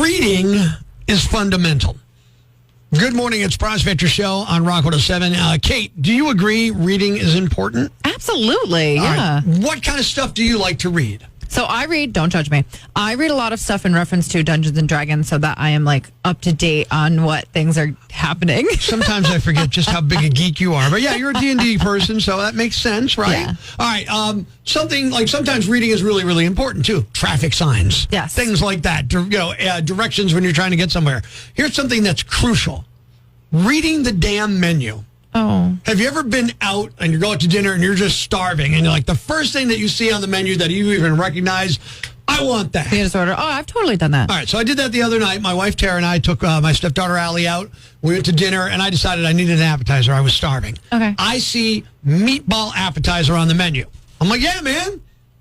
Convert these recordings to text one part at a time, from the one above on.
Reading is fundamental. Good morning, it's Prospector Show on Rock 107. Kate, do you agree reading is important? Absolutely, yeah. Right. What kind of stuff do you like to read? So I read, don't judge me, I read a lot of stuff in reference to Dungeons & Dragons so that I am like up to date on what things are happening. Sometimes I forget just how big a geek you are. But yeah, you're a D&D person, so that makes sense, right? Yeah. All right, something like sometimes reading is really, really important too. Traffic signs. Yes. Things like that. Directions when you're trying to get somewhere. Here's something that's crucial. Reading the damn menu. Oh. Have you ever been out and you go out to dinner and you're just starving and you're like, the first thing that you see on the menu that you even recognize, I want that. You just order. Oh, I've totally done that. All right, so I did that the other night. My wife Tara and I took my stepdaughter Allie out. We went to dinner and I decided I needed an appetizer. I was starving. Okay. I see meatball appetizer on the menu. I'm like, yeah, man.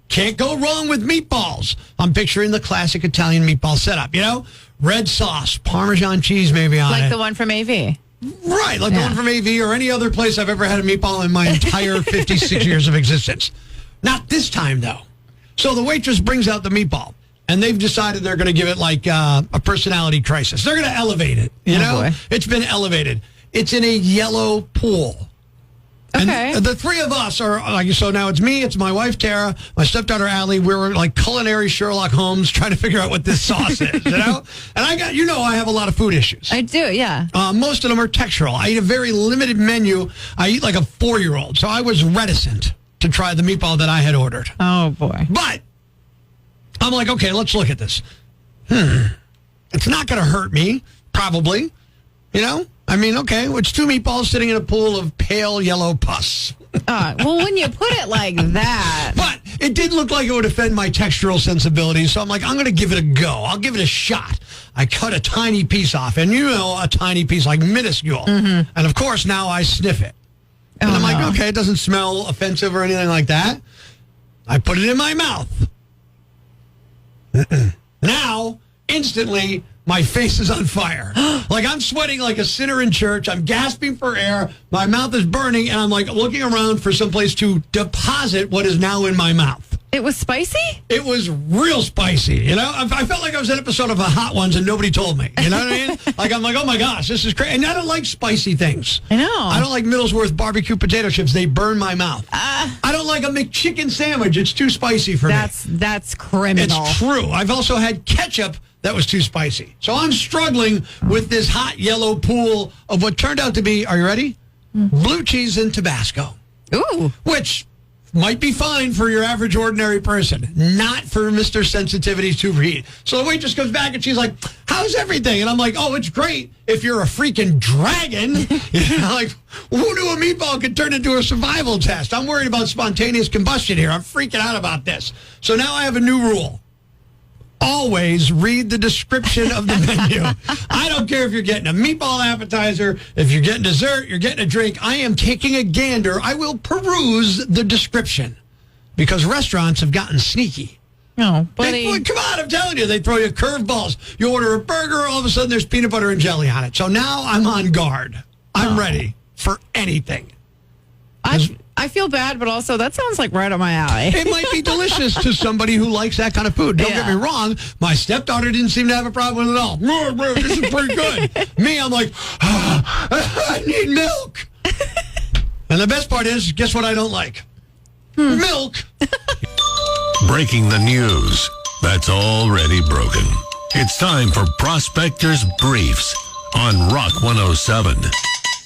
Can't go wrong with meatballs. I'm picturing the classic Italian meatball setup, you know? Red sauce, Parmesan cheese maybe on it. Like the one from AV. Right, like the one from AV or any other place I've ever had a meatball in my entire 56 years of existence. Not this time, though. So the waitress brings out the meatball, and they've decided they're going to give it like a personality crisis. They're going to elevate it, you know? Boy. It's been elevated. It's in a yellow pool. Okay. And the three of us are, like, so now it's me, it's my wife, Tara, my stepdaughter, Allie. We're like culinary Sherlock Holmes trying to figure out what this sauce is, you know? And I have a lot of food issues. I do, yeah. Most of them are textural. I eat a very limited menu. I eat like a 4-year-old. So I was reticent to try the meatball that I had ordered. Oh, boy. But I'm like, okay, let's look at this. It's not going to hurt me, probably. You know? I mean, okay, it's 2 meatballs sitting in a pool of pale yellow pus. Well, when you put it like that. But it did look like it would offend my textural sensibilities, so I'm like, I'm going to give it a go. I'll give it a shot. I cut a tiny piece off, and a tiny piece, like minuscule. Mm-hmm. And, of course, now I sniff it. And I'm like, okay, it doesn't smell offensive or anything like that. I put it in my mouth. Now, instantly, my face is on fire. Like I'm sweating like a sinner in church. I'm gasping for air. My mouth is burning, and I'm like looking around for someplace to deposit what is now in my mouth. It was spicy? It was real spicy, you know? I felt like I was an episode of a Hot Ones and nobody told me. You know what I mean? Like, I'm like, oh my gosh, this is crazy. And I don't like spicy things. I know. I don't like Middlesworth barbecue potato chips. They burn my mouth. I don't like a McChicken sandwich. It's too spicy for me. That's criminal. It's true. I've also had ketchup that was too spicy. So I'm struggling with this hot yellow pool of what turned out to be, are you ready? Blue cheese and Tabasco. Ooh. Which might be fine for your average ordinary person, not for Mr. Sensitivity to heat. So the waitress comes back and she's like, how's everything? And I'm like, oh, it's great if you're a freaking dragon. You know, like, who knew a meatball could turn into a survival test? I'm worried about spontaneous combustion here. I'm freaking out about this. So now I have a new rule. Always read the description of the menu. I don't care if you're getting a meatball appetizer, if you're getting dessert, you're getting a drink. I am taking a gander. I will peruse the description because restaurants have gotten sneaky. No, buddy. Come on, I'm telling you, they throw you curveballs. You order a burger, all of a sudden there's peanut butter and jelly on it. So now I'm on guard. I'm ready for anything. I feel bad, but also that sounds like right up my alley. It might be delicious to somebody who likes that kind of food. Don't get me wrong. My stepdaughter didn't seem to have a problem with it at all. This is pretty good. Me, I'm like, I need milk. And the best part is, guess what I don't like? Milk. Breaking the news that's already broken. It's time for Prospector's Briefs on Rock 107.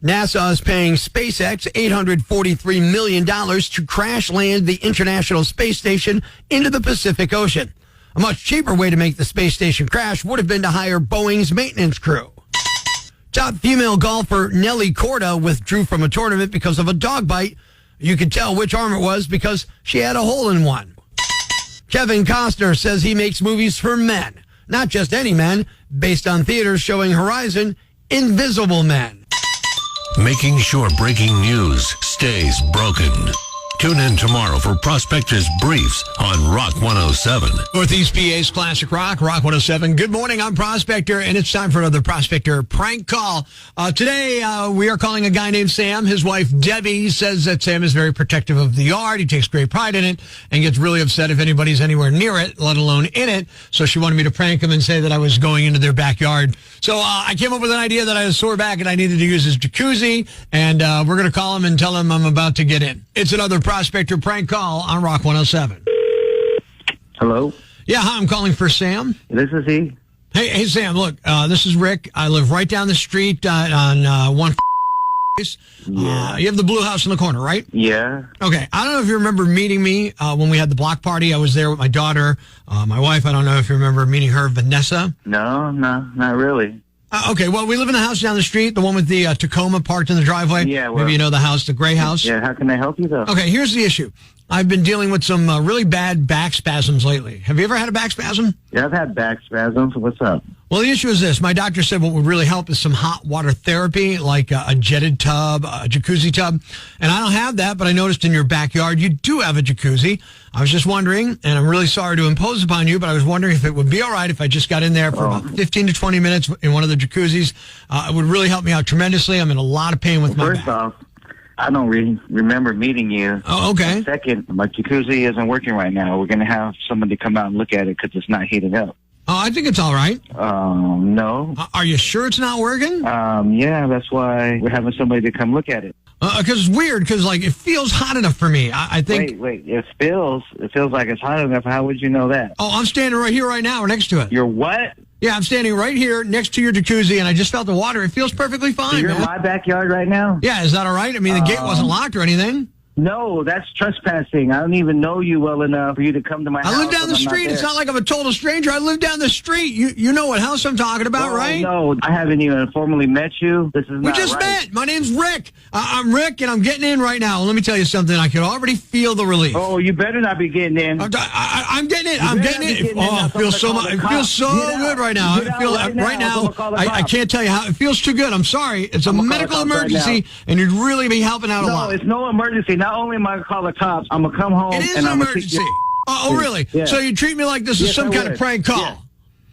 NASA is paying SpaceX $843 million to crash land the International Space Station into the Pacific Ocean. A much cheaper way to make the space station crash would have been to hire Boeing's maintenance crew. Top female golfer Nelly Korda withdrew from a tournament because of a dog bite. You could tell which arm it was because she had a hole in one. Kevin Costner says he makes movies for men, not just any men, based on theaters showing Horizon, Invisible Men. Making sure breaking news stays broken. Tune in tomorrow for Prospector's Briefs on Rock 107. Northeast PA's Classic Rock 107. Good morning, I'm Prospector, and it's time for another Prospector prank call. Today, we are calling a guy named Sam. His wife, Debbie, says that Sam is very protective of the yard. He takes great pride in it and gets really upset if anybody's anywhere near it, let alone in it. So she wanted me to prank him and say that I was going into their backyard. So I came up with an idea that I had a sore back and I needed to use his jacuzzi, and we're going to call him and tell him I'm about to get in. It's another Prospector prank call on Rock 107. Hello? Yeah, hi, I'm calling for Sam. This is he. Hey, Sam, look, this is Rick. I live right down the street on one place. Yeah. You have the blue house in the corner, right? Yeah. Okay, I don't know if you remember meeting me when we had the block party. I was there with my daughter, my wife. I don't know if you remember meeting her, Vanessa. No, not really. Okay, well, we live in the house down the street, the one with the Tacoma parked in the driveway. Yeah, well, maybe you know the house, the gray house. Yeah, how can I help you, though? Okay, here's the issue. I've been dealing with some really bad back spasms lately. Have you ever had a back spasm? Yeah, I've had back spasms. What's up? Well, the issue is this. My doctor said what would really help is some hot water therapy, like a jetted tub, a jacuzzi tub. And I don't have that, but I noticed in your backyard you do have a jacuzzi. I was just wondering, and I'm really sorry to impose upon you, but I was wondering if it would be all right if I just got in there for about 15 to 20 minutes in one of the jacuzzis. It would really help me out tremendously. I'm in a lot of pain with my First back. off, I don't remember meeting you. Oh, okay. Second, my jacuzzi isn't working right now. We're going to have somebody come out and look at it because it's not heating up. Oh, I think it's all right. No. Are you sure it's not working? Yeah, that's why we're having somebody to come look at it. Because it's weird, because like it feels hot enough for me. I think. Wait. It feels like it's hot enough. How would you know that? Oh, I'm standing right here, right now, next to it. You're what? Yeah, I'm standing right here next to your jacuzzi, and I just felt the water. It feels perfectly fine, So you're man. in my backyard right now? Yeah, is that all right? I mean, the gate wasn't locked or anything. No, that's trespassing. I don't even know you well enough for you to come to my house. I live down the when I'm street. not It's there. not like I'm a total stranger. I live down the street. You know what house I'm talking about, Oh, right? No, I haven't even formally met you. This is We not just right. met. My name's Rick. I'm Rick, and I'm getting in right now. Let me tell you something. I can already feel the relief. Oh, you better not be getting in. I'm getting it. I'm better getting not be it. getting in. Oh, Now it feels so someone much. It call the feels so cops. Get good out. right now. Get I feel out right now. Someone call the I cops. can't tell you how it feels too good. I'm sorry. It's a I'm gonna call medical the cops right emergency, now. and you'd really be helping out a No, lot. it's no emergency. Not only am I going to call the cops, I'm going to come home It is and an I'm going to emergency. Oh, really? Yeah. So you treat me like this is Yes, some I kind of would. prank call? Yeah.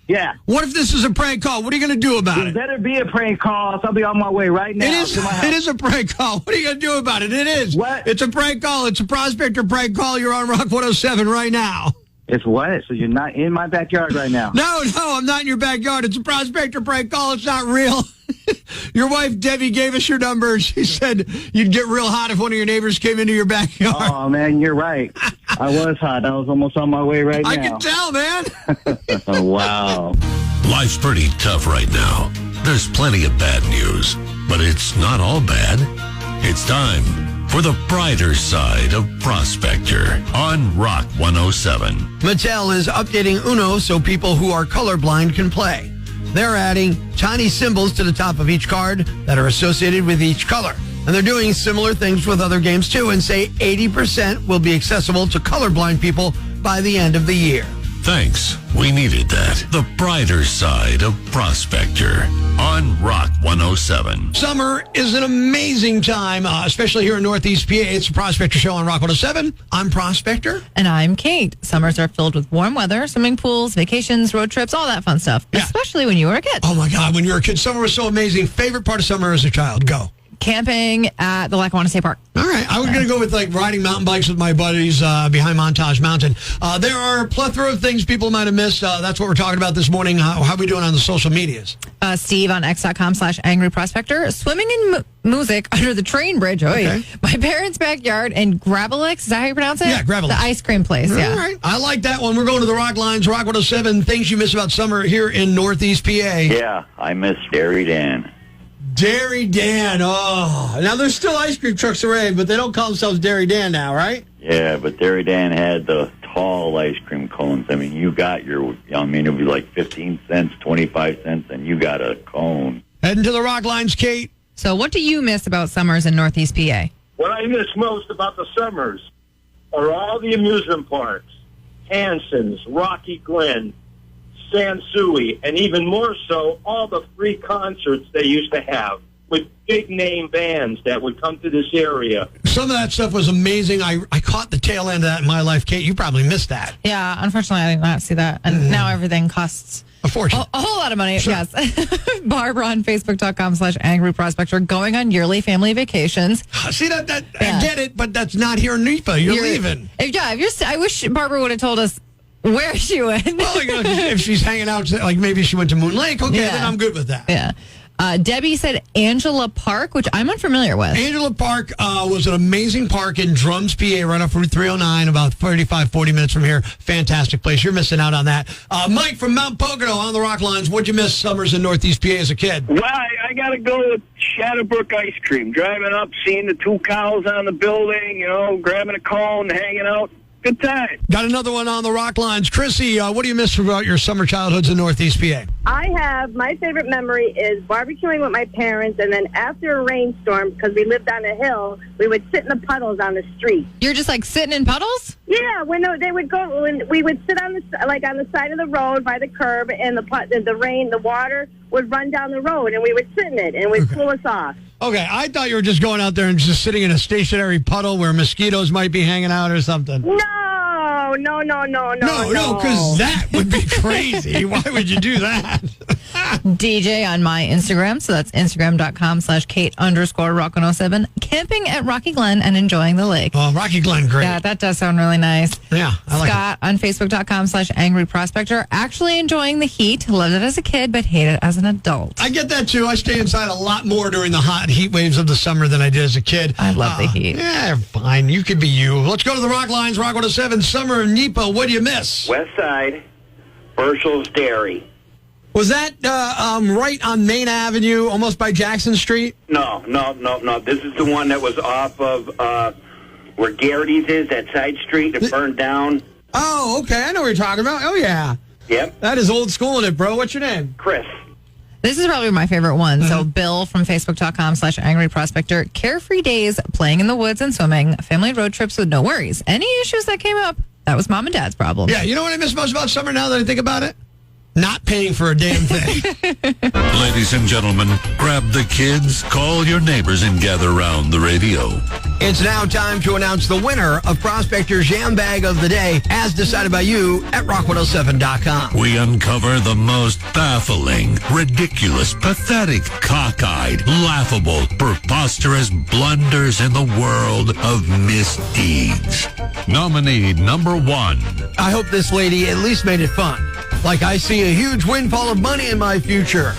Yeah. What if this is a prank call? What are you going to do about There it? better be a prank call. So I'll be on my way right now. It is. to my house. It is a prank call. What are you going to do about it? It is. What? It's a prank call. It's a Prospector prank call. You're on Rock 107 right now. It's what? So you're not in my backyard right now? No, I'm not in your backyard. It's a Prospector prank call. It's not real. Your wife, Debbie, gave us your number. She said you'd get real hot if one of your neighbors came into your backyard. Oh, man, you're right. I was hot. I was almost on my way right I now. can tell, man. Oh, wow. Life's pretty tough right now. There's plenty of bad news, but it's not all bad. It's time for the brighter side of Prospector on Rock 107. Mattel is updating Uno so people who are colorblind can play. They're adding tiny symbols to the top of each card that are associated with each color. And they're doing similar things with other games too, and say 80% will be accessible to colorblind people by the end of the year. Thanks. We needed that. The brighter side of Prospector on Rock 107. Summer is an amazing time, especially here in Northeast PA. It's a Prospector show on Rock 107. I'm Prospector. And I'm Kate. Summers are filled with warm weather, swimming pools, vacations, road trips, all that fun stuff. Yeah. Especially when you were a kid. Oh, my God. When you were a kid, summer was so amazing. Favorite part of summer as a child? Go. Camping at the Lackawanna State Park. All right. I was going to go with like riding mountain bikes with my buddies behind Montage Mountain. There are a plethora of things people might have missed. That's what we're talking about this morning. How are we doing on the social medias? Steve on x.com/angryprospector. Swimming in music under the train bridge. Oy. Okay. My parents' backyard and Gravelix. Is that how you pronounce it? Yeah, Gravelix. The ice cream place. Yeah. All right. I like that one. We're going to the Rock Lines, Rock 107. Things you miss about summer here in Northeast PA. Yeah, I miss Dairy Dan. Dairy Dan. Oh. Now, there's still ice cream trucks around, but they don't call themselves Dairy Dan now, right? Yeah, but Dairy Dan had the tall ice cream cones. I mean, you got your, I mean, it would be like 15 cents, 25 cents, and you got a cone. Heading to the Rock Lines, Kate. So what do you miss about summers in Northeast PA? What I miss most about the summers are all the amusement parks, Hanson's, Rocky Glen, Sansui, and even more so, all the free concerts they used to have. with big name bands that would come to this area. Some of that stuff was amazing. I caught the tail end of that in my life. Kate, you probably missed that. Yeah, unfortunately, I did not see that. And now everything costs A fortune. a whole lot of money. Sure. Yes. Barbara on Facebook.com/Angry Prospector going on yearly family vacations. See, that Yeah. I get it, but that's not here in NEPA. You're leaving. I wish Barbara would have told us where she went. Well, if she's hanging out, like maybe she went to Moon Lake, okay, Yeah. then I'm good with that. Yeah. Debbie said Angela Park, which I'm unfamiliar with. Angela Park was an amazing park in Drums, PA, right off Route 309, about 35, 40 minutes from here. Fantastic place. You're missing out on that. Mike from Mount Pocono on the Rock Lines. What'd you miss summers in Northeast PA as a kid? Well, I got to go with Shadowbrook Ice Cream. Driving up, seeing the 2 cows on the building, grabbing a cone, hanging out. Good time. Got another one on the Rock Lines. Chrissy, what do you miss about your summer childhoods in Northeast PA? My favorite memory is barbecuing with my parents, and then after a rainstorm, because we lived on a hill, we would sit in the puddles on the street. You're just like sitting in puddles? Yeah, when they would go, when we would sit on the side of the road by the curb, and the water would run down the road, and we would sit in it, and it would cool us off. Okay, I thought you were just going out there and just sitting in a stationary puddle where mosquitoes might be hanging out or something. No, No, because that would be crazy. Why would you do that? DJ on my Instagram, so that's Instagram.com/Kate_Rock107, camping at Rocky Glen and enjoying the lake. Oh, Rocky Glen, great. Yeah, that does sound really nice. Yeah, I like Scott on Facebook.com/Angry Prospector, actually enjoying the heat. Loved it as a kid, but hate it as an adult. I get that too. I stay inside a lot more during the hot heat waves of the summer than I did as a kid. I love the heat. Yeah, fine. You could be you. Let's go to the Rock Lines, Rock 107, Summer in NEPA. What do you miss? West Side, Burschel's Dairy. Was that right on Main Avenue, almost by Jackson Street? No. This is the one that was off of where Garrity's is, that side street that burned down. Oh, okay. I know what you're talking about. Oh, yeah. Yep. That is old school in it, bro. What's your name? Chris. This is probably my favorite one. So Bill from Facebook.com/Angry Prospector, carefree days, playing in the woods and swimming, family road trips with no worries. Any issues that came up, that was mom and dad's problem. Yeah, you know what I miss most about summer now that I think about it? Not paying for a damn thing. Ladies and gentlemen, grab the kids, call your neighbors, and gather around the radio. It's now time to announce the winner of Prospector's Jam Bag of the Day, as decided by you at rock107.com. We uncover the most baffling, ridiculous, pathetic, cockeyed, laughable, preposterous blunders in the world of misdeeds. Nominee number 1. I hope this lady at least made it fun. Like I see a huge windfall of money in my future.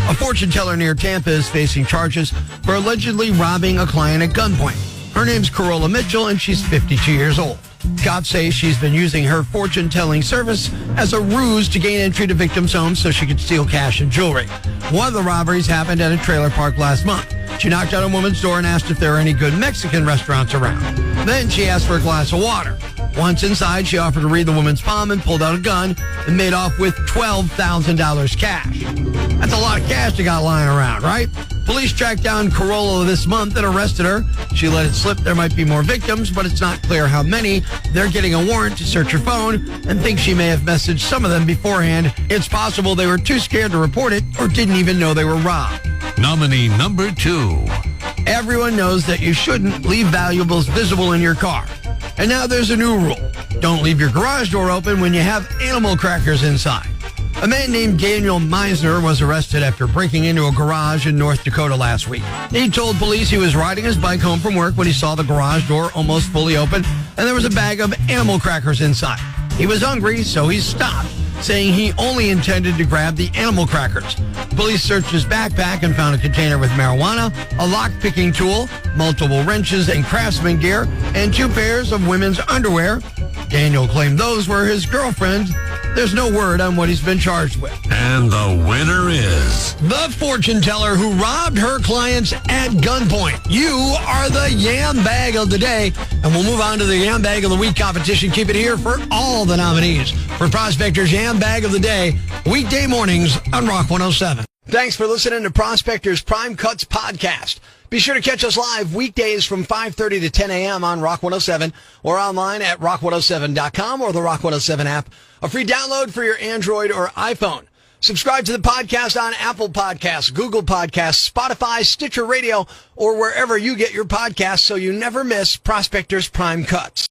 A fortune teller near Tampa is facing charges for allegedly robbing a client at gunpoint. Her name's Corolla Mitchell, and she's 52 years old. Cops say she's been using her fortune-telling service as a ruse to gain entry to victims' homes so she could steal cash and jewelry. One of the robberies happened at a trailer park last month. She knocked on a woman's door and asked if there were any good Mexican restaurants around. Then she asked for a glass of water. Once inside, she offered to read the woman's palm and pulled out a gun and made off with $12,000 cash. That's a lot of cash they got lying around, right? Police tracked down Corolla this month and arrested her. She let it slip there might be more victims, but it's not clear how many. They're getting a warrant to search her phone and think she may have messaged some of them beforehand. It's possible they were too scared to report it or didn't even know they were robbed. Nominee number 2. Everyone knows that you shouldn't leave valuables visible in your car. And now there's a new rule. Don't leave your garage door open when you have animal crackers inside. A man named Daniel Meisner was arrested after breaking into a garage in North Dakota last week. He told police he was riding his bike home from work when he saw the garage door almost fully open and there was a bag of animal crackers inside. He was hungry, so he stopped, saying he only intended to grab the animal crackers. Police searched his backpack and found a container with marijuana, a lock-picking tool, multiple wrenches and craftsman gear, and 2 pairs of women's underwear. Daniel claimed those were his girlfriend's. There's no word on what he's been charged with. And the winner is the fortune teller who robbed her clients at gunpoint. You are the Yam Bag of the Day. And we'll move on to the Yam Bag of the Week competition. Keep it here for all the nominees for Prospector's Yam Bag of the Day, weekday mornings on Rock 107. Thanks for listening to Prospector's Prime Cuts podcast. Be sure to catch us live weekdays from 5:30 to 10 a.m. on Rock 107 or online at rock107.com or the Rock 107 app. A free download for your Android or iPhone. Subscribe to the podcast on Apple Podcasts, Google Podcasts, Spotify, Stitcher Radio, or wherever you get your podcasts so you never miss Prospector's Prime Cuts.